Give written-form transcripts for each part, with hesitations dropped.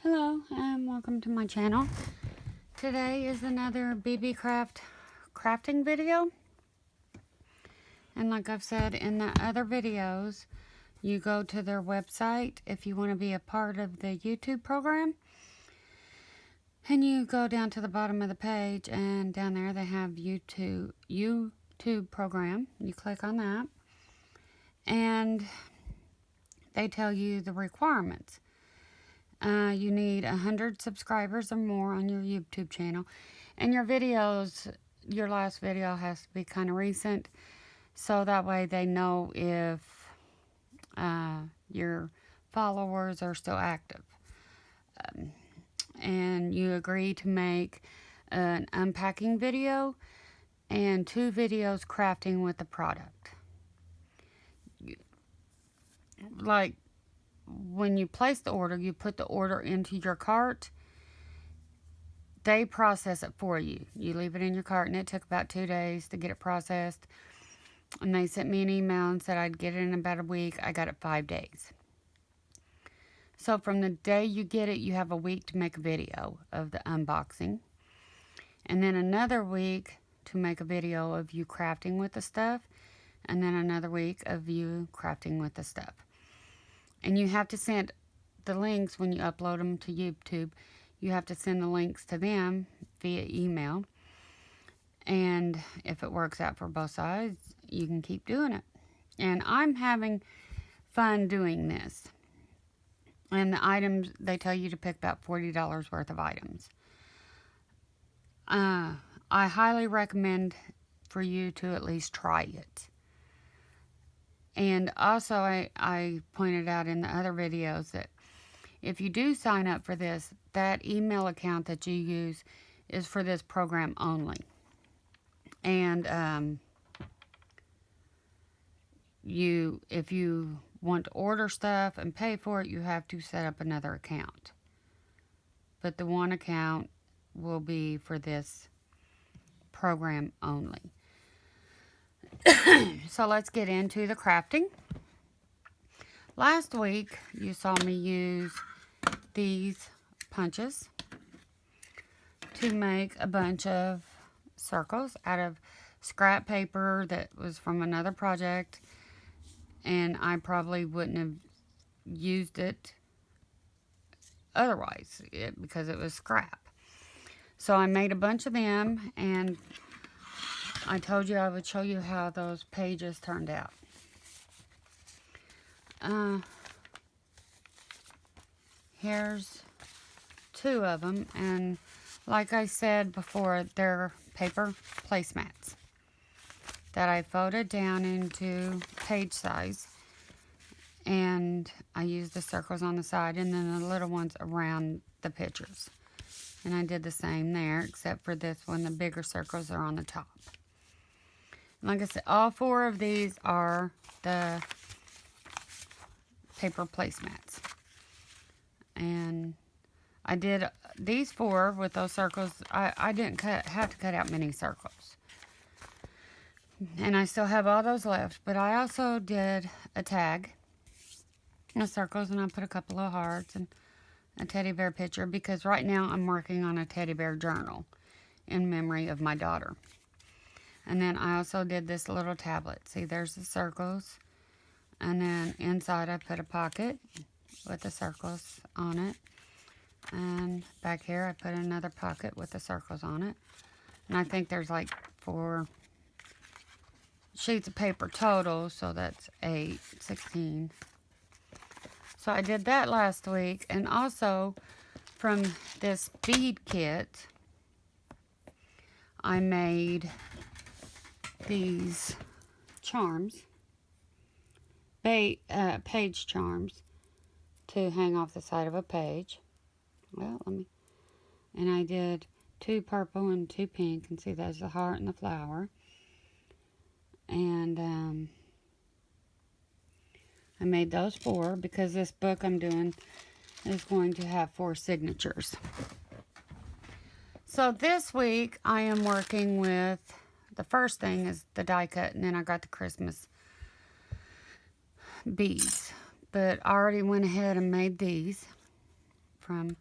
Hello and welcome to my channel. Today is another Beebeecraft crafting video. And like I've said in the other videos, you go to their website if you want to be a part of the YouTube program. And you go down to the bottom of the page and down there they have YouTube program. You click on that and they tell you the requirements. You need 100 subscribers or more on your YouTube channel. And your videos, your last video has to be kind of recent. So that way they know if your followers are still active. And you agree to make an unpacking video and 2 videos crafting with the product. Like, when you place the order, you put the order into your cart. They process it for you. You leave it in your cart, and it took about 2 days to get it processed. And they sent me an email and said I'd get it in about a week. I got it 5 days. So from the day you get it, you have a week to make a video of the unboxing. And then another week to make a video of you crafting with the stuff. And then another week of you crafting with the stuff. And you have to send the links when you upload them to YouTube. You have to send the links to them via email. And if it works out for both sides, you can keep doing it. And I'm having fun doing this. And the items, they tell you to pick about $40 worth of items. I highly recommend for you to at least try it. And also, I pointed out in the other videos that if you do sign up for this, that email account that you use is for this program only. And if you want to order stuff and pay for it, you have to set up another account. But the one account will be for this program only. So let's get into the crafting. Last week, you saw me use these punches to make a bunch of circles out of scrap paper that was from another project, and I probably wouldn't have used it otherwise because it was scrap. So I made a bunch of them, and I told you I would show you how those pages turned out. Here's 2 of them, and like I said before, they're paper placemats that I folded down into page size, and I used the circles on the side and then the little ones around the pictures. And I did the same there, except for this one, the bigger circles are on the top. Like I said, all 4 of these are the paper placemats. And I did these 4 with those circles. I didn't have to cut out many circles. And I still have all those left. But I also did a tag of circles, and I put a couple of hearts and a teddy bear picture, because right now I'm working on a teddy bear journal in memory of my daughter. And then I also did this little tablet. See, there's the circles. And then inside I put a pocket with the circles on it. And back here I put another pocket with the circles on it. And I think there's like 4 sheets of paper total, so that's 8, 16. So I did that last week. And also from this bead kit, I made these charms, page charms, to hang off the side of a page. Well, and I did 2 purple and 2 pink, and see there's the heart and the flower. And I made those 4 because this book I'm doing is going to have 4 signatures. So this week I am working with, the first thing is the die cut, and then I got the Christmas beads. But I already went ahead and made these from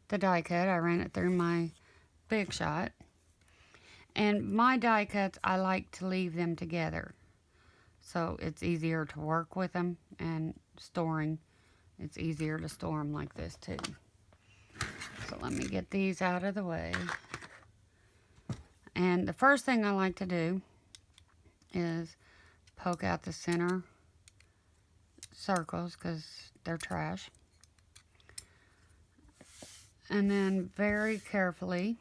the die cut. I ran it through my Big Shot. And my die cuts, I like to leave them together. So it's easier to work with them, and storing, it's easier to store them like this too. So let me get these out of the way. And the first thing I like to do is poke out the center circles because they're trash. And then very carefully,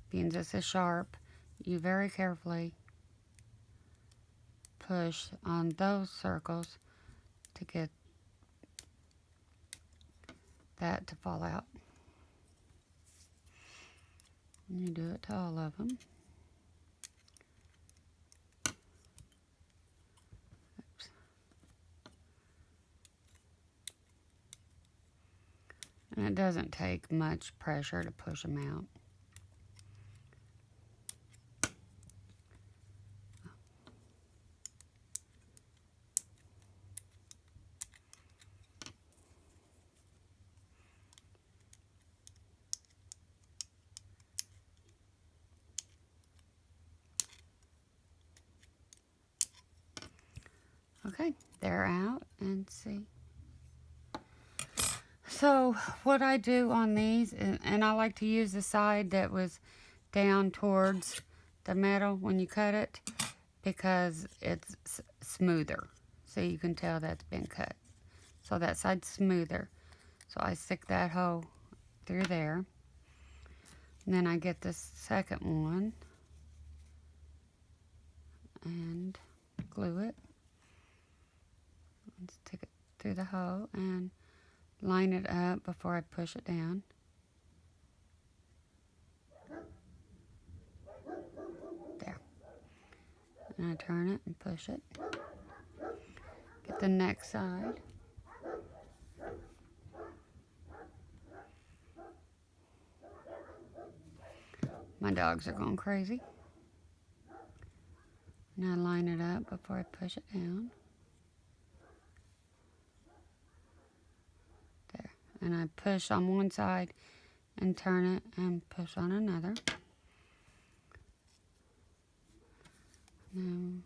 being this is sharp, you very carefully push on those circles to get that to fall out. And you do it to all of them. Oops. And it doesn't take much pressure to push them out. Okay, they're out, and see. So what I do on these, and I like to use the side that was down towards the metal when you cut it, because it's smoother. So you can tell that's been cut. So that side's smoother. So I stick that hole through there. And then I get this second one and glue it. And stick it through the hole and line it up before I push it down. There. And I turn it and push it. Get the next side. My dogs are going crazy. And I line it up before I push it down. There. And I push on one side and turn it and push on another. Now,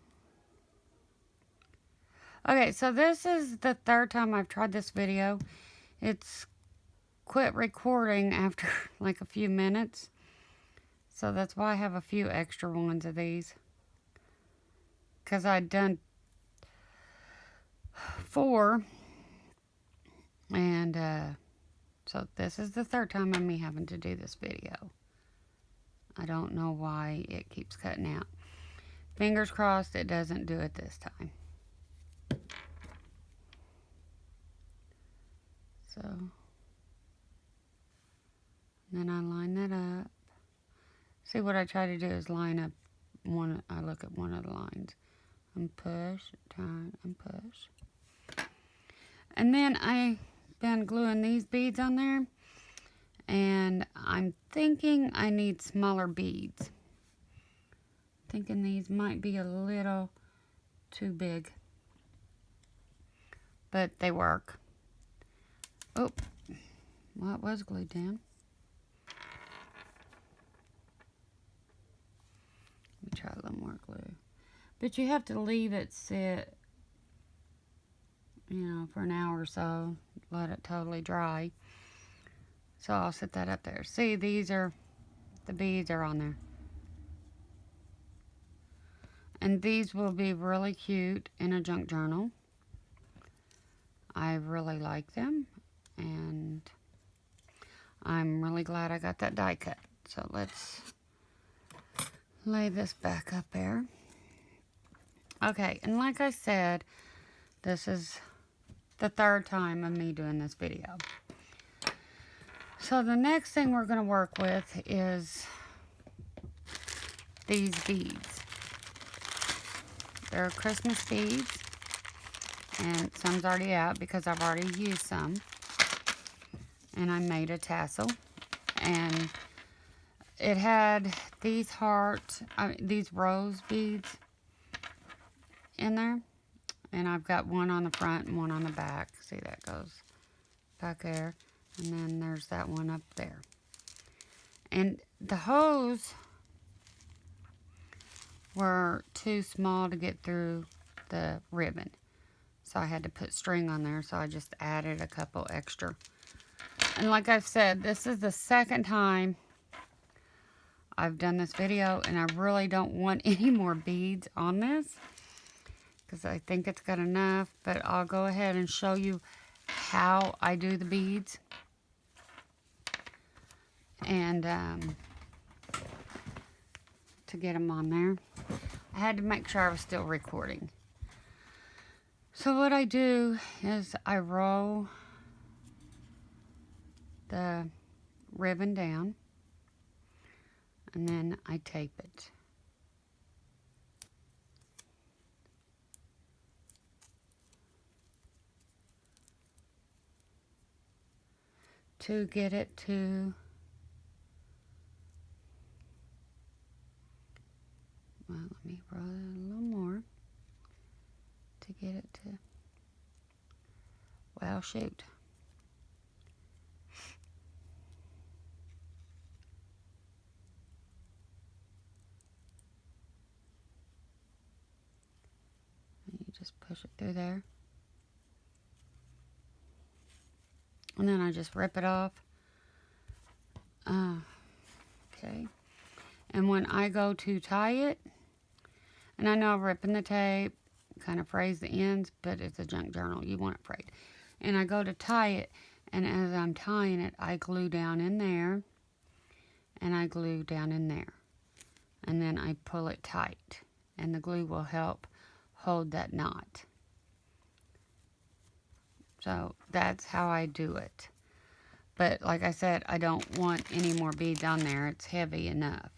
okay, so this is the third time I've tried this video. It's quit recording after like a few minutes. So that's why I have a few extra ones of these. Because I'd done 4. And so this is the third time of me having to do this video. I don't know why it keeps cutting out. Fingers crossed it doesn't do it this time. So, then I line that up. See, what I try to do is line up one. I look at one of the lines and push, turn, and push. And then I've been gluing these beads on there, and I'm thinking I need smaller beads. Thinking these might be a little too big, but they work. Oh, well, it was glued down. Let me try a little more glue. But you have to leave it sit, you know, for an hour or so. Let it totally dry. So I'll set that up there. See, these are, the beads are on there. And these will be really cute in a junk journal. I really like them. And I'm really glad I got that die cut. So let's lay this back up there. Okay, and like I said, this is the third time of me doing this video. So the next thing we're going to work with is these beads. They're Christmas beads, and some's already out because I've already used some. And I made a tassel, and it had these these rose beads in there, and I've got one on the front and one on the back. See, that goes back there, And then there's that one up there. And the hose were too small to get through the ribbon. So I had to put string on there, so I just added a couple extra. And like I've said, this is the second time I've done this video, and I really don't want any more beads on this because I think it's got enough, but I'll go ahead and show you how I do the beads. And to get them on there, I had to make sure I was still recording. So what I do is I roll the ribbon down, and then I tape it. To get it to, well, let me roll it a little more to get it to, well, shoot. And you just push it through there. And then I just rip it off. Okay. And when I go to tie it, and I know I'm ripping the tape, kind of frays the ends, but it's a junk journal. You want it frayed. And I go to tie it, and as I'm tying it, I glue down in there, and I glue down in there. And then I pull it tight, and the glue will help hold that knot. So that's how I do it. But like I said, I don't want any more beads on there. It's heavy enough.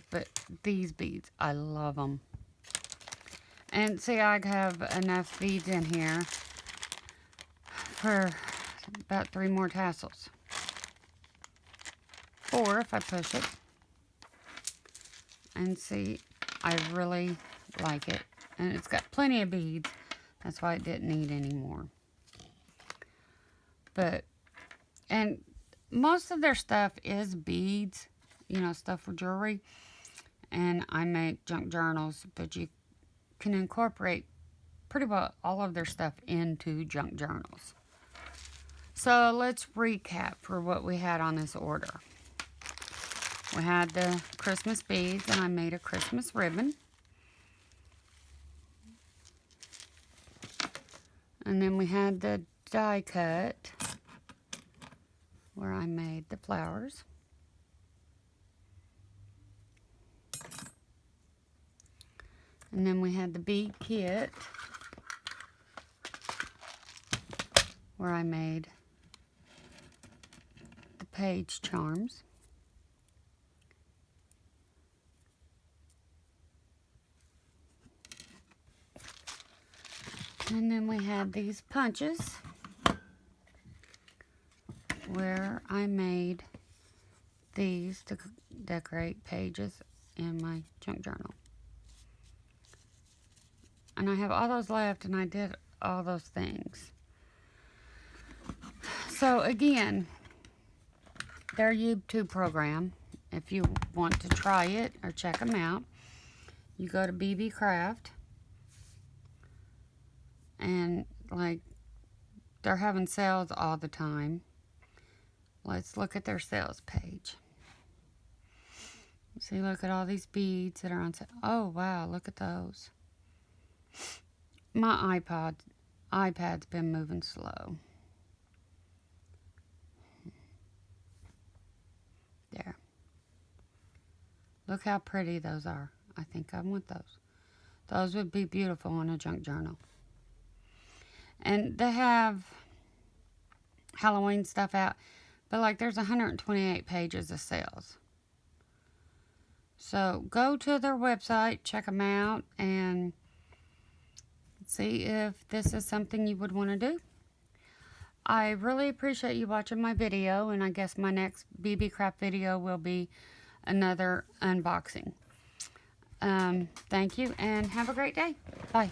But these beads, I love them. And see, I have enough beads in here for about 3 more tassels. 4 if I push it. And see, I really like it. And it's got plenty of beads. That's why it didn't need any more. But, and most of their stuff is beads, you know, stuff for jewelry. And I make junk journals, but you can incorporate pretty well all of their stuff into junk journals. So let's recap for what we had on this order. We had the Christmas beads, and I made a Christmas ribbon. And then we had the die cut, where I made the flowers. And then we had the bead kit, where I made the page charms. And then we had these punches, where I made these to decorate pages in my junk journal. And I have all those left, and I did all those things. So again, their YouTube program, if you want to try it or check them out, you go to Beebeecraft, and like, they're having sales all the time. Let's look at their sales page. See, look at all these beads that are on sale. Oh, wow, look at those. My iPad's been moving slow. There. Look how pretty those are. I think I want those. Those would be beautiful in a junk journal. And they have Halloween stuff out. But like, there's 128 pages of sales. So go to their website, check them out, and see if this is something you would want to do. I really appreciate you watching my video, and I guess my next Beebeecraft video will be another unboxing. Thank you, and have a great day. Bye.